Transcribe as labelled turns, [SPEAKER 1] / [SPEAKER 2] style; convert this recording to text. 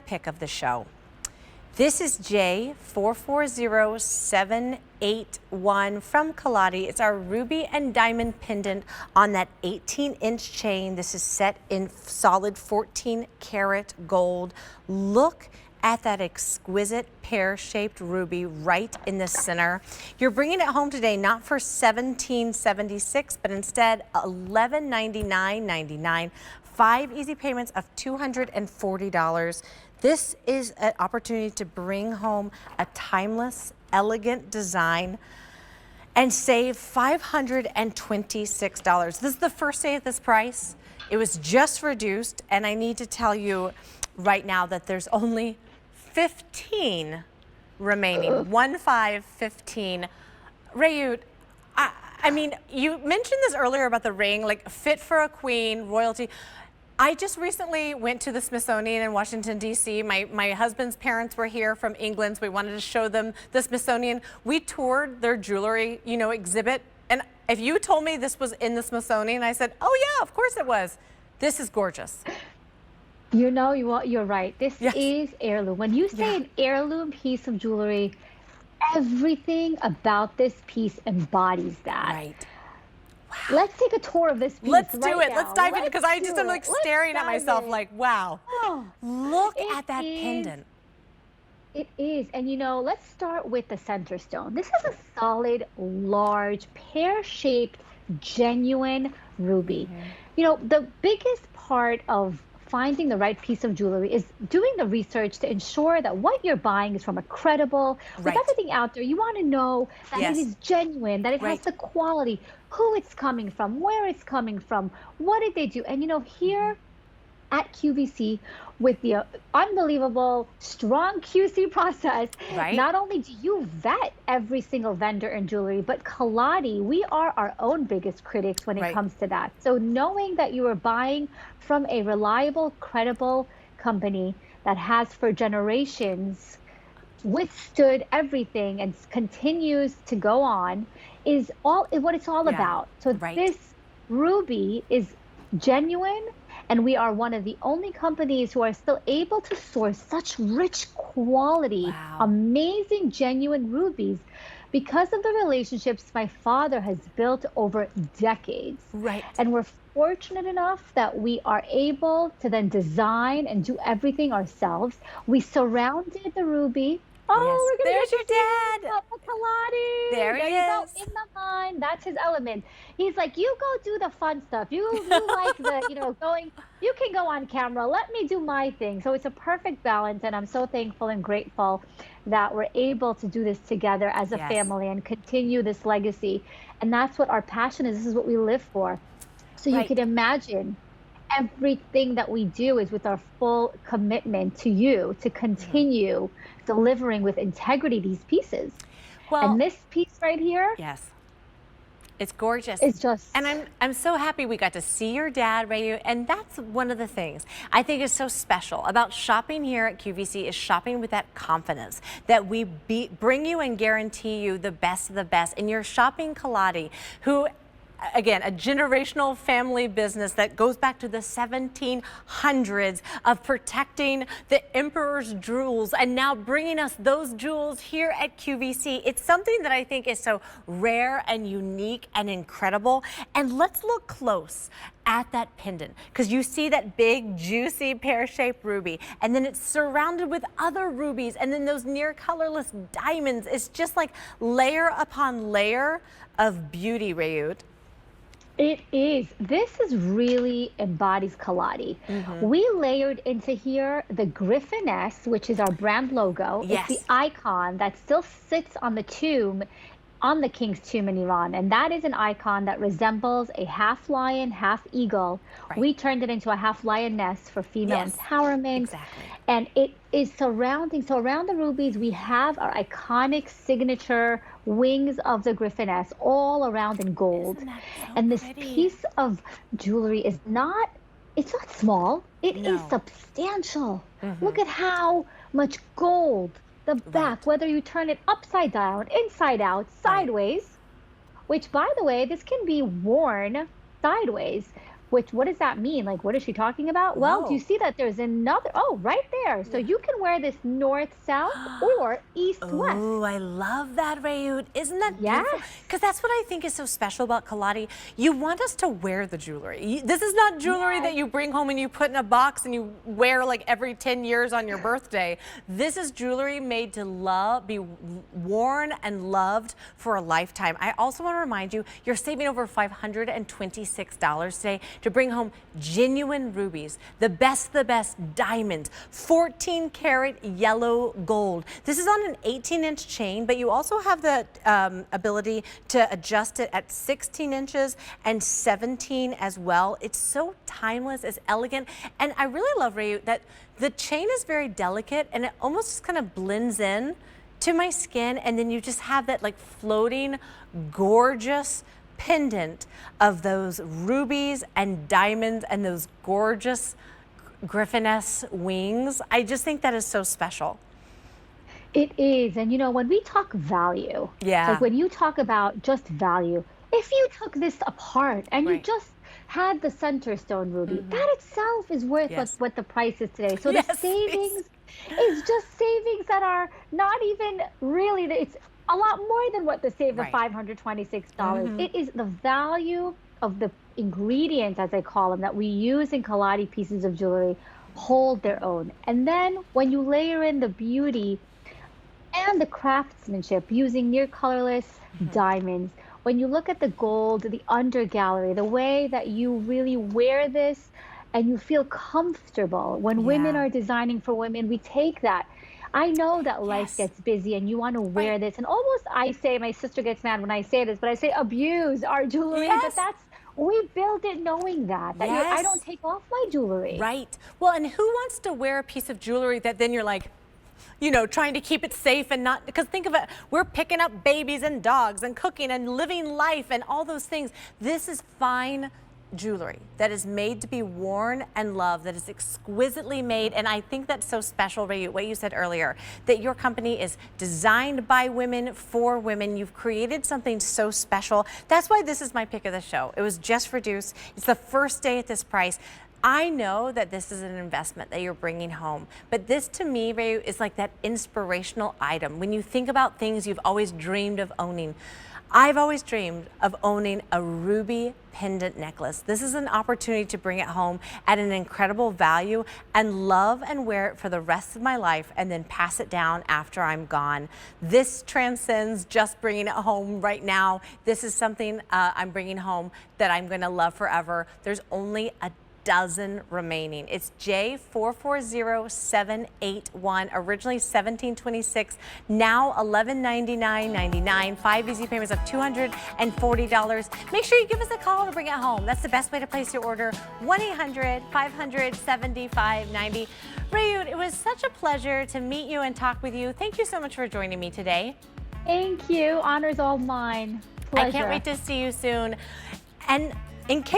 [SPEAKER 1] pick of the show. This is J440781 from KALLATI. It's our ruby and diamond pendant on that 18-inch chain. This is set in solid 14 karat gold. Look at that exquisite pear-shaped ruby right in the center. You're bringing it home today not for $17.76, but instead $1199.99. 5 easy payments of $240. This is an opportunity to bring home a timeless, elegant design and save $526. This is the first day at this price. It was just reduced, and I need to tell you right now that there's only 15 remaining. 15. Rayut, I mean, you mentioned this earlier about the ring, like fit for a queen, royalty. I just recently went to the Smithsonian in Washington, D.C. My husband's parents were here from England, so we wanted to show them the Smithsonian. We toured their jewelry, exhibit. And if you told me this was in the Smithsonian, I said, oh yeah, of course it was. This is gorgeous.
[SPEAKER 2] You're right. This is heirloom. When you say an heirloom piece of jewelry, everything about this piece embodies that.
[SPEAKER 1] Right.
[SPEAKER 2] Wow. Let's take a tour of this piece.
[SPEAKER 1] Let's do it. Let's dive in, because I just am like staring at myself like, wow.
[SPEAKER 2] Oh,
[SPEAKER 1] look at that pendant.
[SPEAKER 2] It is. And let's start with the center stone. This is a solid, large, pear-shaped, genuine ruby. The biggest part of finding the right piece of jewelry is doing the research to ensure that what you're buying is from a credible, with everything out there, you want to know that it is genuine, that it has the quality, who it's coming from, where it's coming from, what did they do. And here at QVC, with the unbelievable strong QC process, not only do you vet every single vendor in jewelry, but KALLATI, we are our own biggest critics when it comes to that. So knowing that you are buying from a reliable, credible company that has for generations withstood everything and continues to go on is what it's all about. So this ruby is genuine, and we are one of the only companies who are still able to source such rich quality, amazing, genuine rubies because of the relationships my father has built over decades. And we're fortunate enough that we are able to then design and do everything ourselves. We surrounded the ruby. Oh, we're
[SPEAKER 1] there's your dad.
[SPEAKER 2] KALLATI.
[SPEAKER 1] There he
[SPEAKER 2] is. In the mind, that's his element. He's like, you go do the fun stuff. You like the, going. You can go on camera. Let me do my thing. So it's a perfect balance, and I'm so thankful and grateful that we're able to do this together as a family and continue this legacy. And that's what our passion is. This is what we live for. So you can imagine, everything that we do is with our full commitment to you to continue delivering with integrity these pieces. Well, and this piece right here,
[SPEAKER 1] it's gorgeous.
[SPEAKER 2] It's just,
[SPEAKER 1] and I'm so happy we got to see your dad, Rayu, and that's one of the things I think is so special about shopping here at QVC is shopping with that confidence that we bring you and guarantee you the best of the best. And you're shopping KALLATI, who, again, a generational family business that goes back to the 1700s of protecting the emperor's jewels and now bringing us those jewels here at QVC. It's something that I think is so rare and unique and incredible. And let's look close at that pendant, because you see that big, juicy, pear-shaped ruby, and then it's surrounded with other rubies, and then those near colorless diamonds. It's just like layer upon layer of beauty, Rayut.
[SPEAKER 2] It is. This is really embodies KALLATI. We layered into here the Griffiness, which is our brand logo. It's the icon that still sits on the tomb, on the king's tomb in Iran. And that is an icon that resembles a half lion, half eagle. We turned it into a half lioness for female empowerment. And it is surrounding. So around the rubies, we have our iconic signature wings of the Griffiness all around in gold. And this piece of jewelry is not, it's not small. It is substantial. Look at how much gold, the back, whether you turn it upside down, inside out, sideways, which, by the way, this can be worn sideways. which what does that mean? Like, what is she talking about? Well, do you
[SPEAKER 1] No.
[SPEAKER 2] see that there's another, oh, right there. So you can wear this north, south, or east, west.
[SPEAKER 1] Oh, I love that, Rayut. Isn't that beautiful?
[SPEAKER 2] Yes.
[SPEAKER 1] Because that's what I think is so special about Kalati. You want us to wear the jewelry. This is not jewelry that
[SPEAKER 2] Yes.
[SPEAKER 1] you bring home and you put in a box and you wear like every 10 years on your birthday. This is jewelry made to be worn and loved for a lifetime. I also want to remind you, you're saving over $526 today to bring home genuine rubies, the best diamonds, 14 karat yellow gold. This is on an 18-inch chain, but you also have the ability to adjust it at 16 inches and 17 as well. It's so timeless, it's elegant, and I really love, Rayu, that the chain is very delicate and it almost just kind of blends in to my skin, and then you just have that like floating, gorgeous pendant of those rubies and diamonds and those gorgeous griffiness wings. I just think that is so special.
[SPEAKER 2] It is. And when we talk value,
[SPEAKER 1] Yeah.
[SPEAKER 2] like when you talk about just value, if you took this apart and you
[SPEAKER 1] Right.
[SPEAKER 2] just had the center stone ruby, that itself is worth
[SPEAKER 1] Yes.
[SPEAKER 2] what the price is today. So
[SPEAKER 1] Yes,
[SPEAKER 2] the savings is just savings that are not even really, it's a lot more than what the save of
[SPEAKER 1] Right.
[SPEAKER 2] $526. It is the value of the ingredients, as I call them, that we use in Kalati pieces of jewelry hold their own. And then when you layer in the beauty and the craftsmanship using near colorless diamonds, when you look at the gold, the under gallery, the way that you really wear this and you feel comfortable. When women
[SPEAKER 1] Yeah.
[SPEAKER 2] are designing for women, we take that. I know that life
[SPEAKER 1] Yes.
[SPEAKER 2] gets busy and you want to wear
[SPEAKER 1] Right.
[SPEAKER 2] this, and almost, I say, my sister gets mad when I say this, but I say abuse our jewelry, but
[SPEAKER 1] Yes.
[SPEAKER 2] we built it knowing that I don't
[SPEAKER 1] Yes.
[SPEAKER 2] take off my jewelry.
[SPEAKER 1] Right. Well, and who wants to wear a piece of jewelry that then you're like, trying to keep it safe and not, because think of it, we're picking up babies and dogs and cooking and living life and all those things. This is fine jewelry that is made to be worn and loved, that is exquisitely made. And I think that's so special, Ray, what you said earlier, that your company is designed by women for women. You've created something so special. That's why this is my pick of the show. It was just reduced. It's the first day at this price. I know that this is an investment that you're bringing home, but this to me, Ray, is like that inspirational item. When you think about things you've always dreamed of owning, I've always dreamed of owning a ruby pendant necklace. This is an opportunity to bring it home at an incredible value and love and wear it for the rest of my life and then pass it down after I'm gone. This transcends just bringing it home right now. This is something I'm bringing home that I'm going to love forever. There's only a dozen remaining. It's J440781, originally $1726, now $1199.99, 5 easy payments of $240. Make sure you give us a call to bring it home. That's the best way to place your order, 1-800-500-7590. Rayut, it was such a pleasure to meet you and talk with you. Thank you so much for joining me today.
[SPEAKER 2] Thank you. Honor's all mine. Pleasure.
[SPEAKER 1] I can't wait to see you soon. And in case